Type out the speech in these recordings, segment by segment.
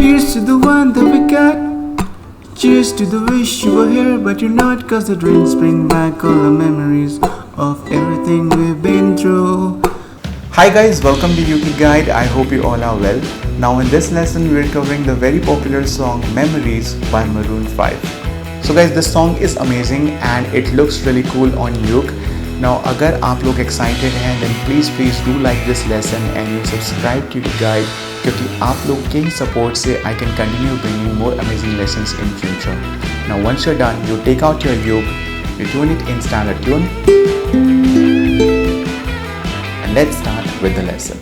Here's to the one that we got. Cheers to the wish you were here, but you're not. Cause the drinks bring back all the memories of everything we've been through. Hi guys, welcome to UK Guide. I hope you all are well. Now in this lesson we're covering the very popular song Memories by Maroon 5. So guys, this song is amazing and it looks really cool on Uke. Now अगर आप लोग excited हैं then please do like this lesson and you subscribe to UK Guide क्योंकि आप लोग के ही support से I can continue bringing more amazing lessons in future. Now once you're done, you take out your Uke, you tune it in standard tune and let's start with the lesson.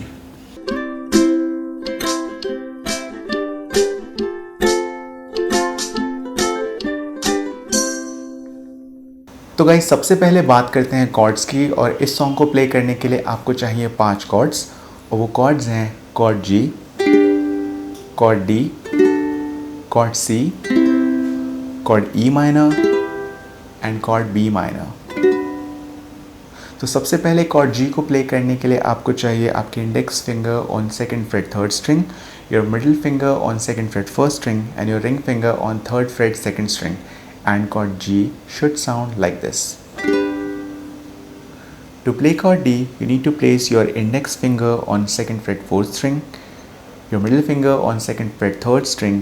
तो guys सबसे पहले बात करते हैं chords की और इस song को प्ले करने के लिए आपको चाहिए 5 कॉर्ड्स और वो कॉर्ड्स हैं chord G, chord D, chord C, chord E minor and chord B minor. तो सबसे पहले कॉर्ड G को प्ले करने के लिए आपको चाहिए आपकी index finger on second freight third string, your middle finger on second freight first string and your ring finger on third freight second string. And chord G should sound like this. To play chord D, you need to place your index finger on second fret 4th string, your middle finger on second fret 3rd string,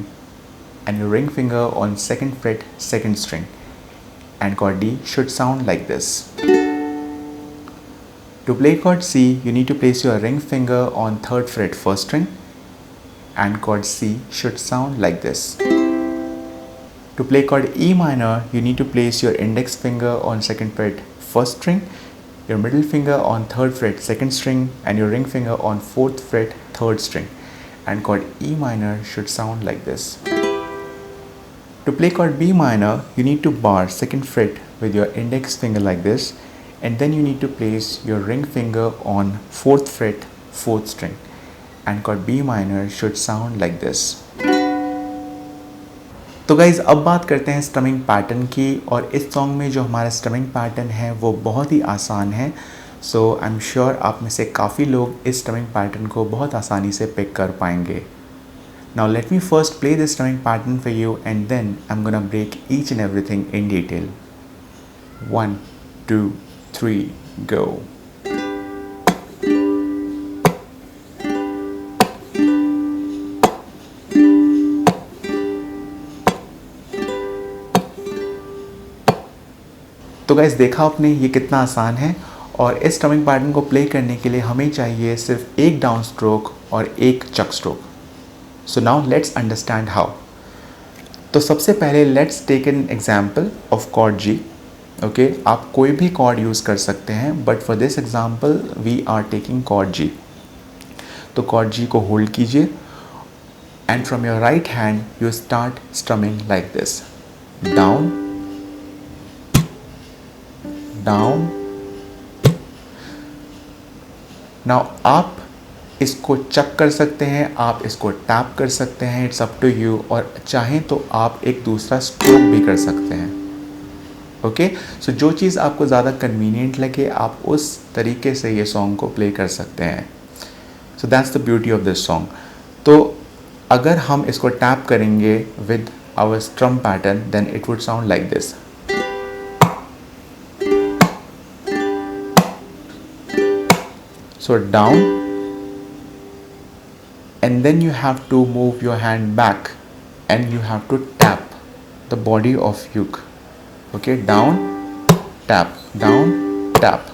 and your ring finger on second fret 2nd string. And chord D should sound like this. To play chord C, you need to place your ring finger on 3rd fret 1st string, and chord C should sound like this. To play chord E minor, you need to place your index finger on second fret 1st string, your middle finger on 3rd fret 2nd string, and your ring finger on 4th fret 3rd string. And chord E minor should sound like this. To play chord B minor, you need to bar 2nd fret with your index finger like this, and then you need to place your ring finger on 4th fret 4th string. And chord B minor should sound like this. तो guys अब बात करते हैं strumming pattern की और इस song में जो हमारा स्ट्रमिंग पैटर्न है वो बहुत ही आसान है. सो आई एम श्योर आप में से काफ़ी लोग इस स्ट्रमिंग पैटर्न को बहुत आसानी से पिक कर पाएंगे. Now let me first play this strumming pattern for you and then I am gonna break each and everything in detail. 1 2 3 go. तो गाइस देखा आपने ये कितना आसान है और इस स्ट्रमिंग पैटर्न को प्ले करने के लिए हमें चाहिए सिर्फ एक डाउन स्ट्रोक और एक chuck stroke. So now let's understand how. तो सबसे पहले let's take an example of chord G. Okay, आप कोई भी कॉर्ड यूज़ कर सकते हैं but for this example we are taking chord G. तो कॉर्ड G को होल्ड कीजिए and from your right hand you start strumming like this. Down down. Now आप इसको चक कर सकते हैं, आप इसको टैप कर सकते हैं, इट्स अप टू यू. और चाहें तो आप एक दूसरा स्ट्रोक भी कर सकते हैं. ओके, सो जो चीज़ आपको ज़्यादा कन्वीनियंट लगे आप उस तरीके से ये सॉन्ग को प्ले कर सकते हैं. So that's the beauty of this song. तो अगर हम इसको टैप करेंगे with our strum pattern then it would sound like this. So down and then you have to move your hand back and you have to tap the body of uke. Okay, down, tap, down, tap.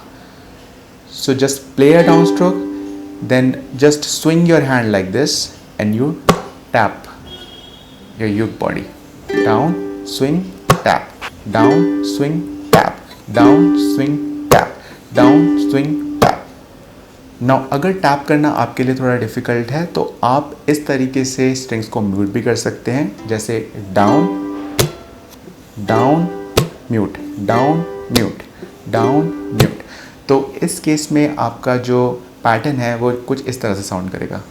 So just play a down stroke, then just swing your hand like this and you tap your uke body. Down, swing, tap, down, swing, tap, down, swing, tap, down, swing, tap. Now अगर tap करना आपके लिए थोड़ा difficult है तो आप इस तरीके से स्ट्रिंग्स को म्यूट भी कर सकते हैं, जैसे down down mute, down mute, down mute. तो इस केस में आपका जो पैटर्न है वो कुछ इस तरह से साउंड करेगा.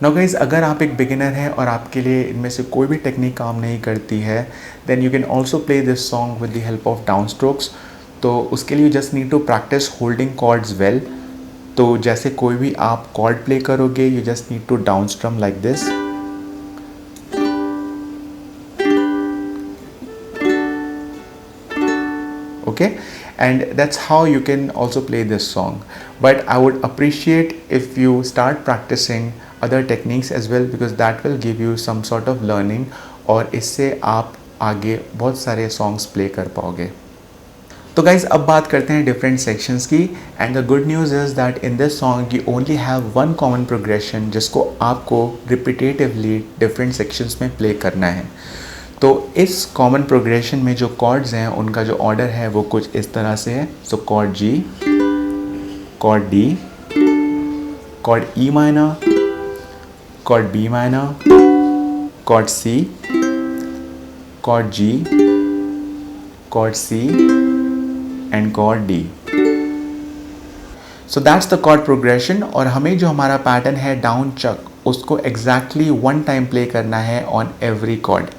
नाउ गाइज, अगर आप एक बिगिनर हैं और आपके लिए इनमें से कोई भी टेक्निक काम नहीं करती है, then you can also play this song with the help of down strokes. तो उसके लिए you just need to practice holding chords well. तो जैसे कोई भी आप कॉर्ड प्ले करोगे, you just need to down strum like this. Okay, and that's how you can also play this song. But I would appreciate if you start practicing other techniques as well, because that will give you some sort of learning, और इससे आप आगे बहुत सारे songs play कर पाओगे. तो guys, अब बात करते हैं different sections की. And the good news is that in this song you only have one common progression जिसको आपको repetitively different sections में play करना है. तो इस कॉमन प्रोग्रेशन में जो कॉर्ड्स हैं उनका जो ऑर्डर है वो कुछ इस तरह से है. So chord G, chord D, chord E minor, chord B minor, chord C, chord G, chord C and chord D. So that's the chord progression. और हमें जो हमारा पैटर्न है डाउन चक, उसको एग्जैक्टली वन टाइम प्ले करना है on every chord.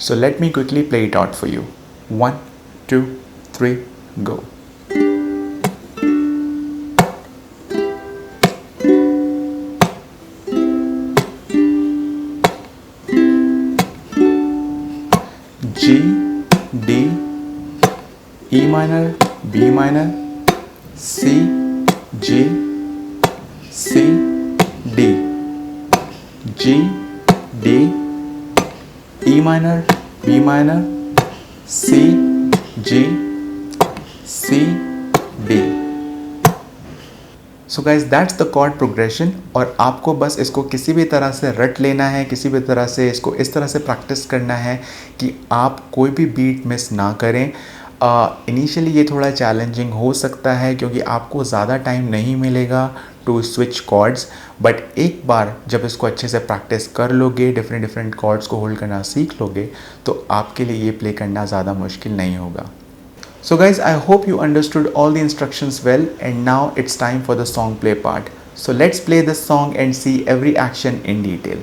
So let me quickly play it out for you. 1, 2, 3, go. G, D, E minor, B minor, C, G, C, D, G, D, E minor, B minor, C, G, C, D. So guys, that's the chord progression. और आपको बस इसको किसी भी तरह से रट लेना है, किसी भी तरह से इसको इस तरह से प्रैक्टिस करना है कि आप कोई भी बीट मिस ना करें. इनिशियली ये थोड़ा चैलेंजिंग हो सकता है क्योंकि आपको ज़्यादा टाइम नहीं मिलेगा टू स्विच कॉर्ड्स, बट एक बार जब इसको अच्छे से प्रैक्टिस कर लोगे, डिफरेंट कॉर्ड्स को होल्ड करना सीख लोगे, तो आपके लिए ये प्ले करना ज़्यादा मुश्किल नहीं होगा. So guys, I hope you understood all the instructions well, and now it's time for the song play part. So let's play this song and see every action in detail.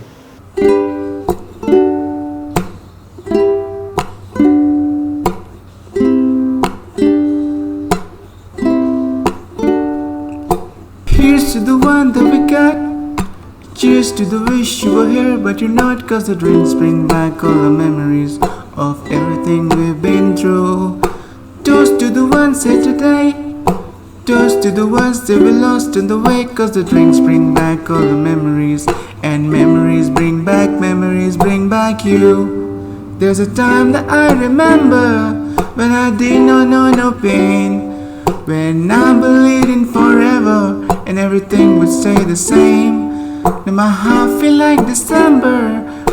Here's to the one that we got. Cheers to the wish you were here but you're not, 'cause the drinks bring back all the memories of everything we've been through. Toast to the ones here today. Toast to the ones that we lost in the way, 'cause the drinks bring back all the memories, and memories bring back you. There's a time that I remember when I did not know no pain, when I believed in forever and everything would stay the same. Now my heart feel like December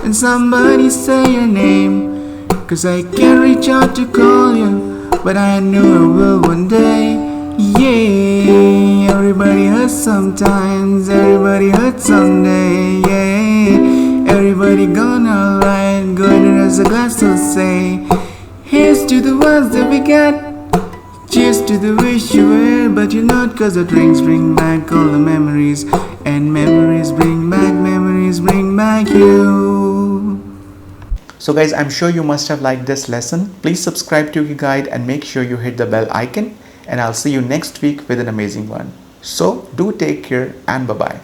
when somebody say your name, 'cause I can't reach out to call you, but I knew I will one day. Yeah, everybody hurts sometimes, everybody hurts someday. Yeah, everybody gonna alright, good as a glass will say. Here's to the ones that we got. Cheers to the wish you were but you're not, 'cause the drinks bring back all the memories, and memories bring back you. So guys, I'm sure you must have liked this lesson. Please subscribe to Yogi Guide and make sure you hit the bell icon, and I'll see you next week with an amazing one. So do take care and bye bye.